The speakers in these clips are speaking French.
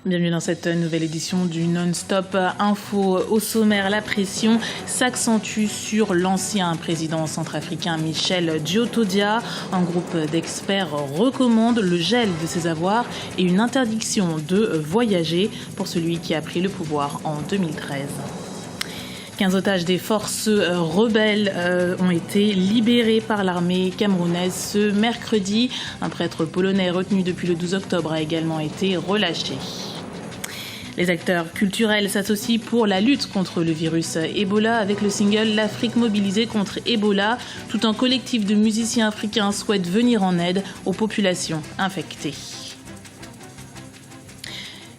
Bienvenue dans cette nouvelle édition du Non-Stop Info. Au sommaire, la pression s'accentue sur l'ancien président centrafricain Michel Djotodia. Un groupe d'experts recommande le gel de ses avoirs et une interdiction de voyager pour celui qui a pris le pouvoir en 2013. 15 otages des forces rebelles ont été libérés par l'armée camerounaise ce mercredi. Un prêtre polonais retenu depuis le 12 octobre a également été relâché. Les acteurs culturels s'associent pour la lutte contre le virus Ebola avec le single « L'Afrique mobilisée contre Ebola ». Tout un collectif de musiciens africains souhaite venir en aide aux populations infectées.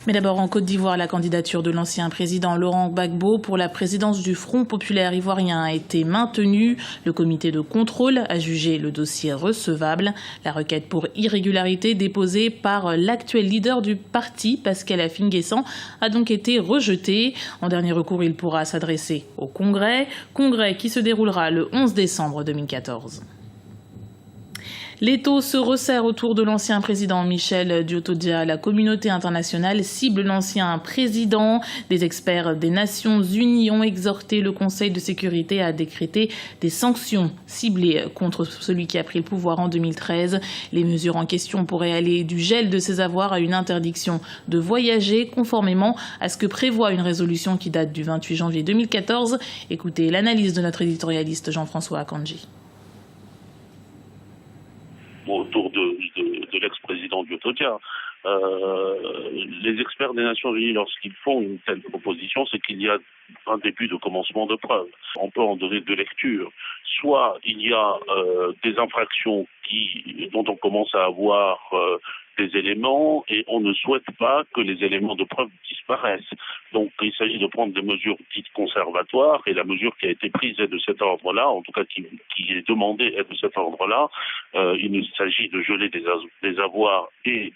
Mais d'abord, en Côte d'Ivoire, la candidature de l'ancien président Laurent Gbagbo pour la présidence du Front populaire ivoirien a été maintenue. Le comité de contrôle a jugé le dossier recevable. La requête pour irrégularité déposée par l'actuel leader du parti, Pascal Affi-N'Guessan, a donc été rejetée. En dernier recours, il pourra s'adresser au Congrès qui se déroulera le 11 décembre 2014. L'étau se resserre autour de l'ancien président Michel Djotodia. La communauté internationale cible l'ancien président. Des experts des Nations Unies ont exhorté le Conseil de sécurité à décréter des sanctions ciblées contre celui qui a pris le pouvoir en 2013. Les mesures en question pourraient aller du gel de ses avoirs à une interdiction de voyager, conformément à ce que prévoit une résolution qui date du 28 janvier 2014. Écoutez l'analyse de notre éditorialiste Jean-François Akanji. Autour de l'ex-président Djotodia. Les experts des Nations Unies, lorsqu'ils font une telle proposition, c'est qu'il y a un début de commencement de preuve. On peut en donner deux lectures. Soit il y a des infractions dont on commence à avoir des éléments et on ne souhaite pas que les éléments de preuve disparaissent. Donc il s'agit de prendre des mesures dites conservatoires et la mesure qui a été prise est de cet ordre-là, en tout cas qui est demandée est de cet ordre-là. Il s'agit de geler des avoirs et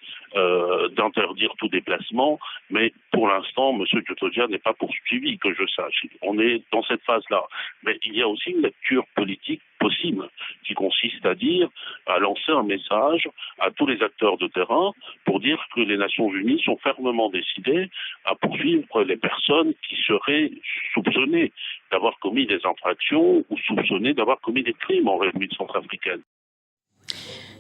d'interdire tout déplacement, mais pour l'instant, M. Djotodia n'est pas poursuivi, que je sache. On est dans cette phase-là. Mais il y a aussi une lecture politique possible qui consiste à lancer un message à tous les acteurs de terrain pour dire que les Nations Unies sont fermement décidées à poursuivre les personnes qui seraient soupçonnées d'avoir commis des infractions ou soupçonnées d'avoir commis des crimes en République centrafricaine.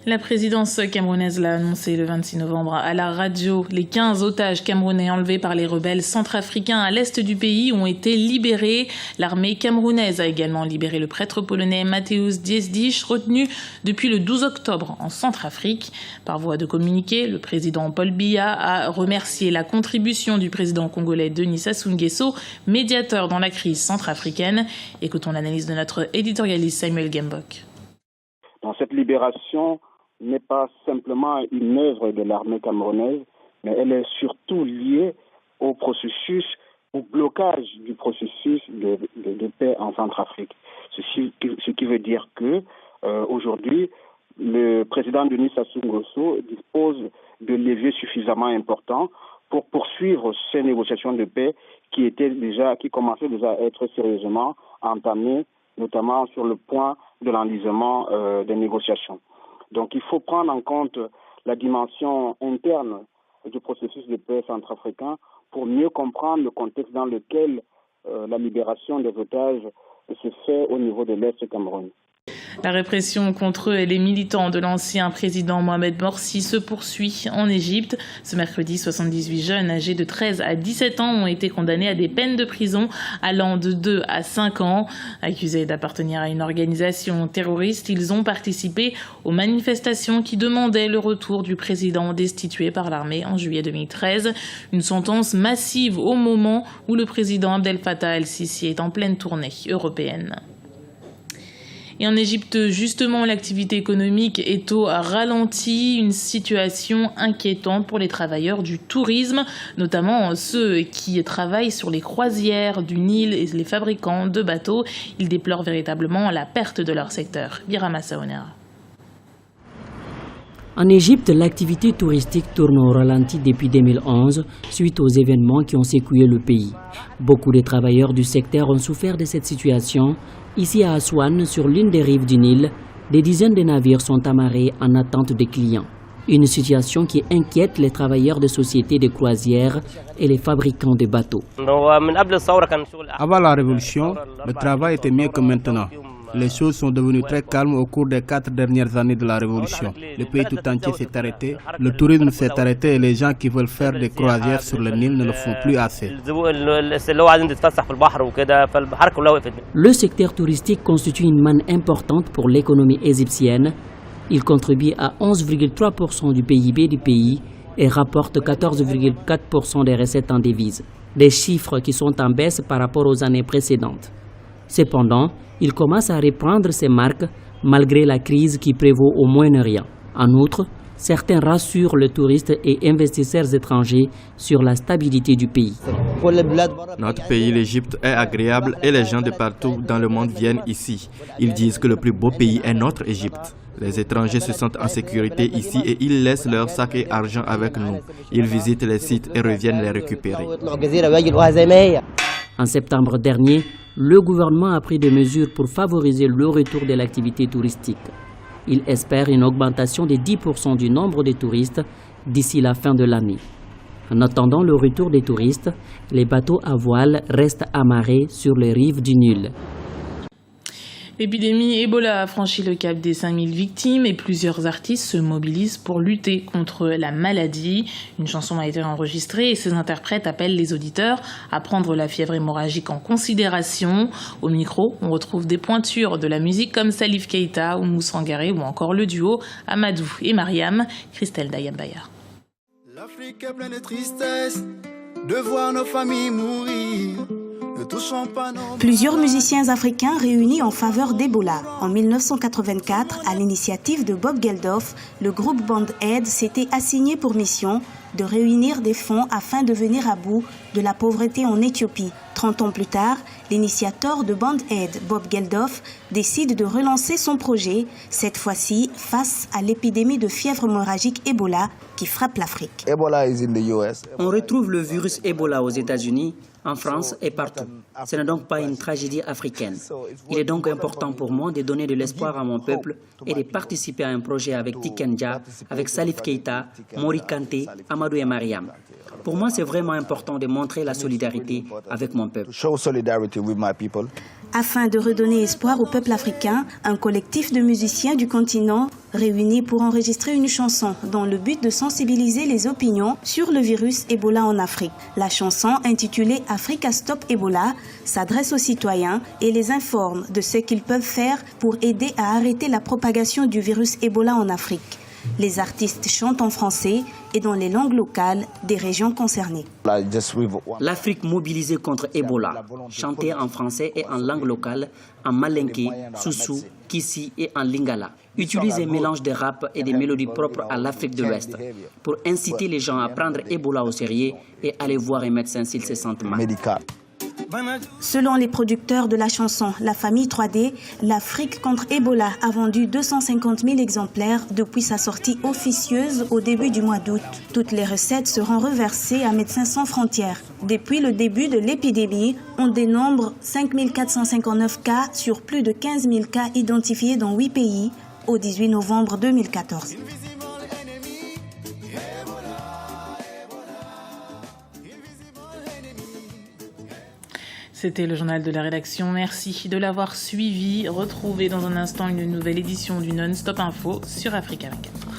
La présidence camerounaise l'a annoncé le 26 novembre à la radio. Les 15 otages camerounais enlevés par les rebelles centrafricains à l'est du pays ont été libérés. L'armée camerounaise a également libéré le prêtre polonais Mateusz Dziedzicz, retenu depuis le 12 octobre en Centrafrique. Par voie de communiqué, le président Paul Biya a remercié la contribution du président congolais Denis Sassou Nguesso, médiateur dans la crise centrafricaine. Écoutons l'analyse de notre éditorialiste Samuel Gembok. Dans cette libération, n'est pas simplement une œuvre de l'armée camerounaise, mais elle est surtout liée au blocage du processus de paix en Centrafrique. Ce qui veut dire que aujourd'hui, le président Denis Sassou Nguesso dispose de leviers suffisamment importants pour poursuivre ces négociations de paix qui commençaient déjà à être sérieusement entamées, notamment sur le point de l'enlisement des négociations. Donc il faut prendre en compte la dimension interne du processus de paix centrafricain pour mieux comprendre le contexte dans lequel la libération des otages se fait au niveau de l'Est du Cameroun. La répression contre les militants de l'ancien président Mohamed Morsi se poursuit en Égypte. Ce mercredi, 78 jeunes âgés de 13 à 17 ans ont été condamnés à des peines de prison allant de 2 à 5 ans. Accusés d'appartenir à une organisation terroriste, ils ont participé aux manifestations qui demandaient le retour du président destitué par l'armée en juillet 2013. Une sentence massive au moment où le président Abdel Fattah el-Sisi est en pleine tournée européenne. Et en Égypte, justement, l'activité économique est au ralenti, une situation inquiétante pour les travailleurs du tourisme, notamment ceux qui travaillent sur les croisières du Nil et les fabricants de bateaux. Ils déplorent véritablement la perte de leur secteur. Birama Saonera. En Égypte, l'activité touristique tourne au ralenti depuis 2011 suite aux événements qui ont secoué le pays. Beaucoup de travailleurs du secteur ont souffert de cette situation. Ici à Aswan, sur l'une des rives du Nil, des dizaines de navires sont amarrés en attente des clients. Une situation qui inquiète les travailleurs de sociétés de croisière et les fabricants de bateaux. Avant la révolution, le travail était mieux que maintenant. Les choses sont devenues très calmes au cours des 4 dernières années de la révolution. Le pays tout entier s'est arrêté, le tourisme s'est arrêté et les gens qui veulent faire des croisières sur le Nil ne le font plus assez. Le secteur touristique constitue une manne importante pour l'économie égyptienne. Il contribue à 11,3% du PIB du pays et rapporte 14,4% des recettes en devises. Des chiffres qui sont en baisse par rapport aux années précédentes. Cependant, il commence à reprendre ses marques malgré la crise qui prévaut au Moyen-Orient. En outre, certains rassurent les touristes et investisseurs étrangers sur la stabilité du pays. Notre pays, l'Égypte, est agréable et les gens de partout dans le monde viennent ici. Ils disent que le plus beau pays est notre Égypte. Les étrangers se sentent en sécurité ici et ils laissent leur sac et argent avec nous. Ils visitent les sites et reviennent les récupérer. En septembre dernier, le gouvernement a pris des mesures pour favoriser le retour de l'activité touristique. Il espère une augmentation de 10% du nombre de touristes d'ici la fin de l'année. En attendant le retour des touristes, les bateaux à voile restent amarrés sur les rives du Nil. L'épidémie Ebola a franchi le cap des 5000 victimes et plusieurs artistes se mobilisent pour lutter contre la maladie. Une chanson a été enregistrée et ses interprètes appellent les auditeurs à prendre la fièvre hémorragique en considération. Au micro, on retrouve des pointures de la musique comme Salif Keita, Oumou Sangaré ou encore le duo Amadou et Mariam, Christelle Dayambaya. L'Afrique est pleine de tristesse de voir nos familles mourir. Plusieurs musiciens africains réunis en faveur d'Ebola. En 1984, à l'initiative de Bob Geldof, le groupe Band Aid s'était assigné pour mission de réunir des fonds afin de venir à bout de la pauvreté en Éthiopie. 30 ans plus tard, l'initiateur de Band Aid, Bob Geldof, décide de relancer son projet, cette fois-ci face à l'épidémie de fièvre hémorragique Ebola qui frappe l'Afrique. On retrouve le virus Ebola aux États-Unis, en France et partout. Ce n'est donc pas une tragédie africaine. Il est donc important pour moi de donner de l'espoir à mon peuple et de participer à un projet avec Tikenja, avec Salif Keita, Mori Kanté, Amadou et Mariam. Pour moi, c'est vraiment important de montrer la solidarité avec mon peuple. Afin de redonner espoir au peuple africain, un collectif de musiciens du continent réunis pour enregistrer une chanson dans le but de sensibiliser les opinions sur le virus Ebola en Afrique. La chanson, intitulée Africa Stop Ebola, s'adresse aux citoyens et les informe de ce qu'ils peuvent faire pour aider à arrêter la propagation du virus Ebola en Afrique. Les artistes chantent en français et dans les langues locales des régions concernées. L'Afrique mobilisée contre Ebola, chantée en français et en langue locale, en malinké, soussou, kissi et en lingala, utilise un mélange de rap et des mélodies propres à l'Afrique de l'Ouest pour inciter les gens à prendre Ebola au sérieux et aller voir un médecin s'ils se sentent mal. Selon les producteurs de la chanson La Famille 3D, l'Afrique contre Ebola a vendu 250 000 exemplaires depuis sa sortie officieuse au début du mois d'août. Toutes les recettes seront reversées à Médecins sans frontières. Depuis le début de l'épidémie, on dénombre 5 459 cas sur plus de 15 000 cas identifiés dans 8 pays au 18 novembre 2014. C'était le journal de la rédaction. Merci de l'avoir suivi. Retrouvez dans un instant une nouvelle édition du Non-Stop Info sur Africa 24.